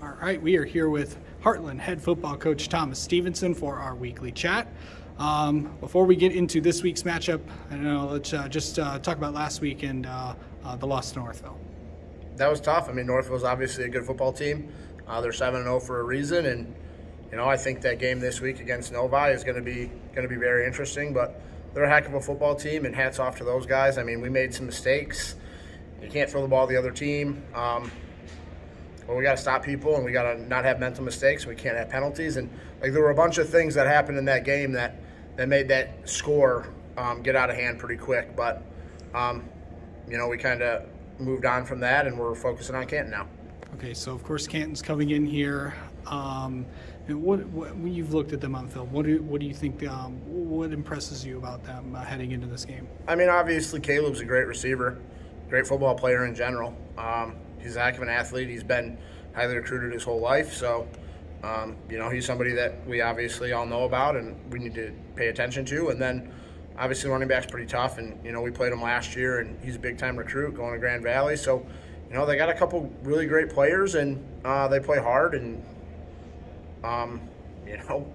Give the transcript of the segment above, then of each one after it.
All right, we are here with Hartland head football coach Thomas Stevenson for our weekly chat. Before we get into this week's matchup, I don't know, let's just talk about last week and the loss to Northville. That was tough. I mean, Northville's obviously a good football team. They're 7-0 for a reason, and I think that game this week against Novi is going to be very interesting. But they're a heck of a football team, and hats off to those guys. I mean, we made some mistakes. You can't throw the ball to the other team. Well, we got to stop people, and we got to not have mental mistakes. We can't have penalties, and there were a bunch of things that happened in that game that made that score get out of hand pretty quick. But we kind of moved on from that, and we're focusing on Canton now. Okay, so of course Canton's coming in here. When you've looked at them on film, what do you think? What impresses you about them heading into this game? I mean, obviously Caleb's a great receiver, great football player in general. He's a heck of an athlete. He's been highly recruited his whole life, so he's somebody that we obviously all know about and we need to pay attention to. And then obviously running back's pretty tough, and we played him last year, and he's a big-time recruit going to Grand Valley. So they got a couple really great players, and they play hard. And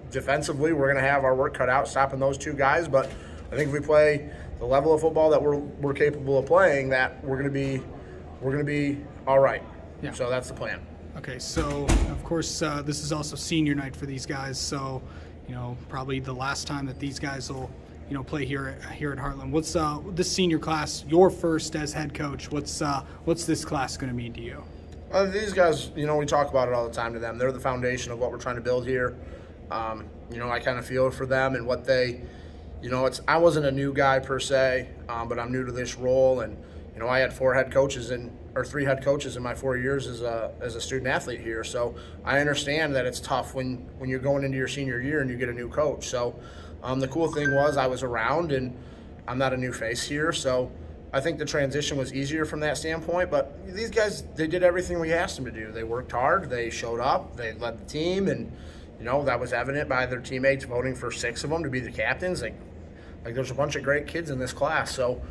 defensively, we're going to have our work cut out stopping those two guys. But I think if we play the level of football that we're capable of playing, that we're going to be all right. Yeah. So that's the plan. Okay, so of course this is also senior night for these guys. So probably the last time that these guys will play here at Hartland. What's this senior class, your first as head coach? What's this class going to mean to you? These guys, we talk about it all the time to them. They're the foundation of what we're trying to build here. I kind of feel for them and what they, I wasn't a new guy per se, but I'm new to this role, and I had three head coaches in my 4 years as a student athlete here. So I understand that it's tough when you're going into your senior year and you get a new coach. So the cool thing was I was around, and I'm not a new face here. So I think the transition was easier from that standpoint. But these guys, they did everything we asked them to do. They worked hard. They showed up. They led the team, and that was evident by their teammates voting for 6 of them to be the captains. Like there's a bunch of great kids in this class. So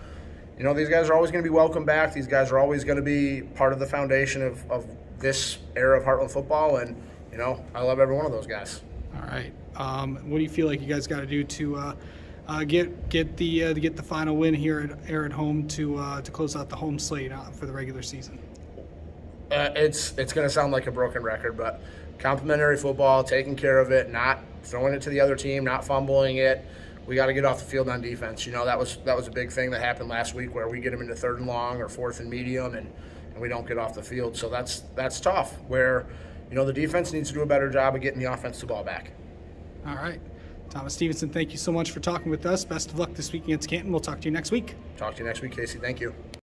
these guys are always going to be welcome back. These guys are always going to be part of the foundation of this era of Hartland football, and I love every one of those guys. All right. What do you feel like you guys got to do to get the final win here at home to close out the home slate for the regular season? It's going to sound like a broken record, but complimentary football, taking care of it, not throwing it to the other team, not fumbling it. We got to get off the field on defense. That was a big thing that happened last week, where we get them into 3rd and long or 4th and medium, and we don't get off the field. So that's tough. Where the defense needs to do a better job of getting the offensive ball back. All right, Thomas Stevenson, thank you so much for talking with us. Best of luck this week against Canton. We'll talk to you next week. Talk to you next week, Casey. Thank you.